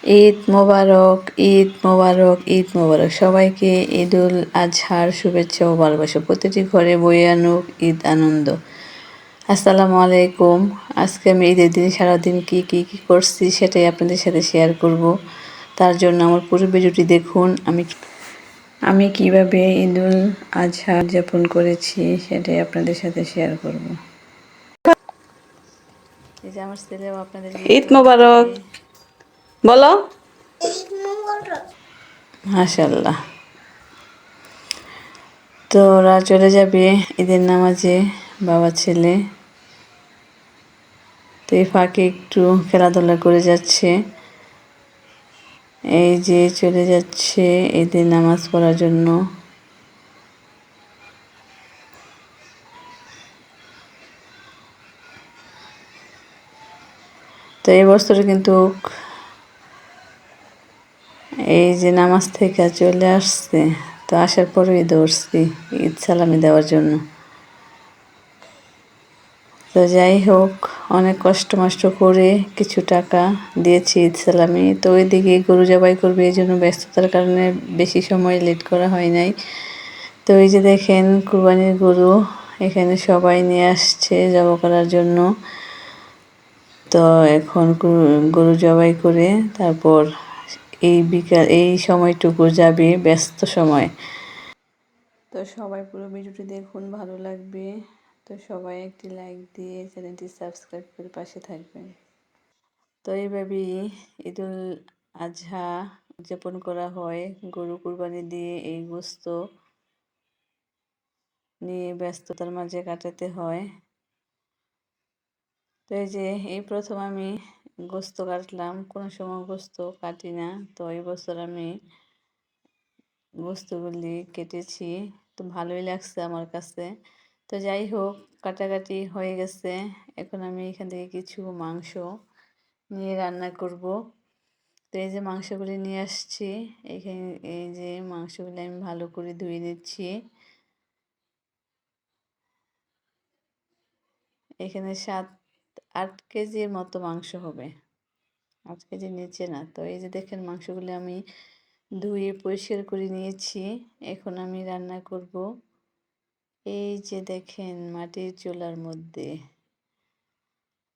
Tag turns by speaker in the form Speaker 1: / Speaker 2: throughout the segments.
Speaker 1: ঈদ মোবারক, ঈদ মোবারক, ঈদ মোবারক। সবাইকে ঈদুল আজহার শুভেচ্ছা ও ভালোবাসা। প্রতিটি ঘরে বয়ে আনুক ঈদ আনন্দ। আসসালামু আলাইকুম। আজকে আমি ঈদের দিন সারাদিন কি করছি সেটাই আপনাদের সাথে শেয়ার করব। তার জন্য আমার পুরো ভিডিওটি দেখুন। আমি কিভাবে ঈদুল আজহা উদযাপন করেছি সেটাই আপনাদের সাথে শেয়ার করব। এই যে আমার ছেলেও আপনাদের
Speaker 2: ঈদ মোবারক বলো।
Speaker 1: মাশাআল্লাহ। তো ওরা চলে যাবে ঈদের নামাজে, বাবা ছেলে। তো এই ফাঁকে একটু খেলাধুলা করে যাচ্ছে। এই যে চলে যাচ্ছে ঈদের নামাজ পড়ার জন্য। তো এই বছর কিন্তু এই যে নামাজ থেকে চলে আসছে, তো আসার পরেই দৌড়ছি ঈদ সালামি দেওয়ার জন্য। তো যাই হোক, অনেক কষ্ট করে কিছু টাকা দিয়েছি ঈদ সালামি। তো ওইদিকে গরু জবাই করবে, এই জন্য ব্যস্ততার কারণে বেশি সময় লেট করা হয় নাই। তো এই যে দেখেন কুরবানির গরু এখানে সবাই নিয়ে আসছে জবাই করার জন্য। তো এখন গরু জবাই করে তারপর এই সময়টুকু যাবে ব্যস্ত সময়। তো সবাই পুরো ভিডিওটি দেখুন, ভালো লাগবে। তো সবাই একটি লাইক দিয়ে চ্যানেলটি সাবস্ক্রাইব করে পাশে থাকবেন। তো এইভাবেই ঈদুল আজহা উদযাপন করা হয়। গরু কুরবানি দিয়ে এই গোশত নিয়ে ব্যস্ততার মাঝে কাটাতে হয়। তো এই যে এই প্রথম আমি গোশত কাটলাম, কোনো সময় গোশত কাটি না। তো এই বছর আমি গোশতগুলি কেটেছি, তো ভালোই লাগছে আমার কাছে। তো যাই হোক, কাটাকাটি হয়ে গেছে। এখন আমি এখান থেকে কিছু মাংস নিয়ে রান্না করব। তো এই যে মাংসগুলি নিয়ে আসছি, এখানে এই যে মাংসগুলি আমি ভালো করে ধুয়ে নিচ্ছি। এখানে 7-8 কেজির মতো মাংস হবে, 8 কেজির নিচে না। তো এই যে দেখেন মাংসগুলি আমি ধুয়ে পরিষ্কার করে নিয়েছি। এখন আমি রান্না করব। এই যে দেখেন মাটির চুলার মধ্যে।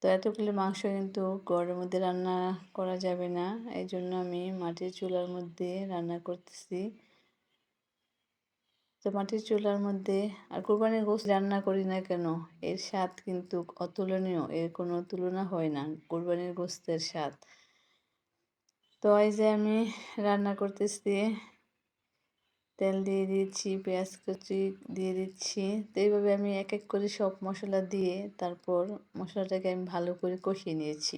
Speaker 1: তো এতগুলো মাংস কিন্তু ঘরের মধ্যে রান্না করা যাবে না, এই জন্য আমি মাটির চুলার মধ্যে রান্না করতেছি। তো মাটির চুলার মধ্যে আর কোরবানির গোশত রান্না করি না কেন, এর স্বাদ কিন্তু অতুলনীয়, এর কোনো তুলনা হয় না কোরবানির গোশতের স্বাদ। তো এই যে আমি রান্না করতেছি, তেল দিয়ে দিচ্ছি, পেঁয়াজ কুচি দিয়ে দিচ্ছি। তো এইভাবে আমি এক এক করে সব মশলা দিয়ে তারপর মশলাটাকে আমি ভালো করে কষিয়ে নিয়েছি।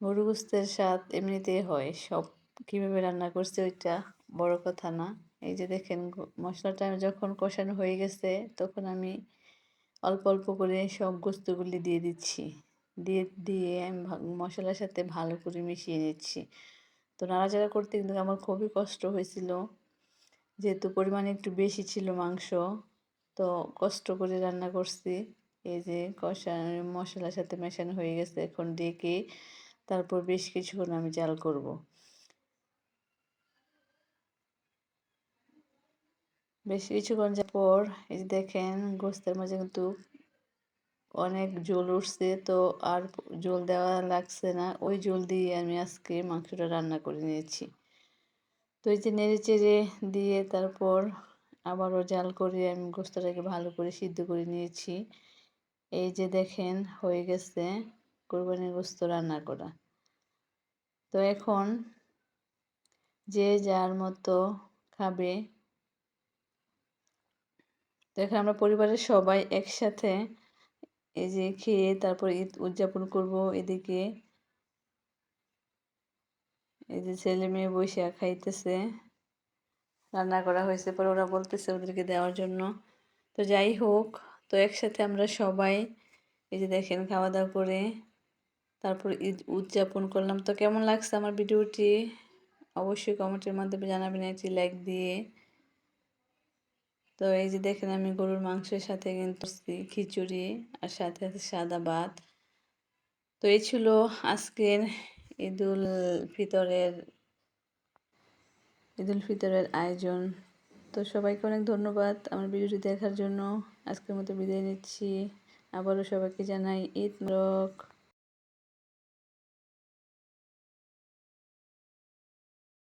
Speaker 1: গরু গোশতের স্বাদ এমনিতেই হয়, সব কীভাবে রান্না করছে ওইটা বড় কথা না। এই যে দেখেন মশলাটা যখন কষানো হয়ে গেছে, তখন আমি অল্প অল্প করে সব গোস্তগুলি দিয়ে দিচ্ছি। দিয়ে আমি মশলার সাথে ভালো করে মিশিয়ে নিচ্ছি। তো নাড়াচাড়া করতে কিন্তু আমার খুবই কষ্ট হয়েছিল, যেহেতু পরিমাণে একটু বেশি ছিল মাংস। তো কষ্ট করে রান্না করছি। এই যে মশলার সাথে মেশানো হয়ে গেছে, এখন ডেকে তারপর বেশ কিছুক্ষণ আমি জাল করব। বেশ কিছুক্ষণ যাওয়ার পর এই যে দেখেন গোশতের মাঝে কিন্তু অনেক ঝোল উঠছে। তো আর ঝোল দেওয়া লাগছে না, ওই ঝোল দিয়ে আমি আজকে মাংসটা রান্না করে নিয়েছি। তো এই যে নেড়ে চেড়ে দিয়ে তারপর আবারও জাল করে আমি গোশতটাকে ভালো করে সিদ্ধ করে নিয়েছি। এই যে দেখেন হয়ে গেছে কোরবানির গোশত রান্না করা। তো এখন যে যার মতো খাবে। তো এখন আমরা পরিবারের সবাই একসাথে এই যে খেয়ে তারপর ঈদ উদযাপন করব। এদিকে এই যে ছেলে মেয়ে বসে খাইতেছে, রান্না করা হয়েছে, পরে ওরা বলতেছে ওদেরকে দেওয়ার জন্য। তো যাই হোক, তো একসাথে আমরা সবাই এই যে দেখেন খাওয়া দাওয়া করে তারপর ঈদ উদযাপন করলাম। তো কেমন লাগছে আমার ভিডিওটি অবশ্যই কমেন্টের মাধ্যমে জানাবেন একটি লাইক দিয়ে। তো এই যে দেখেন আমি গরুর মাংসের সাথে কিন্তু খিচুড়ি আর সাথে সাদা ভাত। তো এই ছিল আজকের ঈদুল ফিতরের আয়োজন। তো সবাইকে অনেক ধন্যবাদ আমার ভিডিওটি দেখার জন্য। আজকের মতো বিদায় নিচ্ছি। আবারও সবাইকে জানাই ঈদ মোবারক।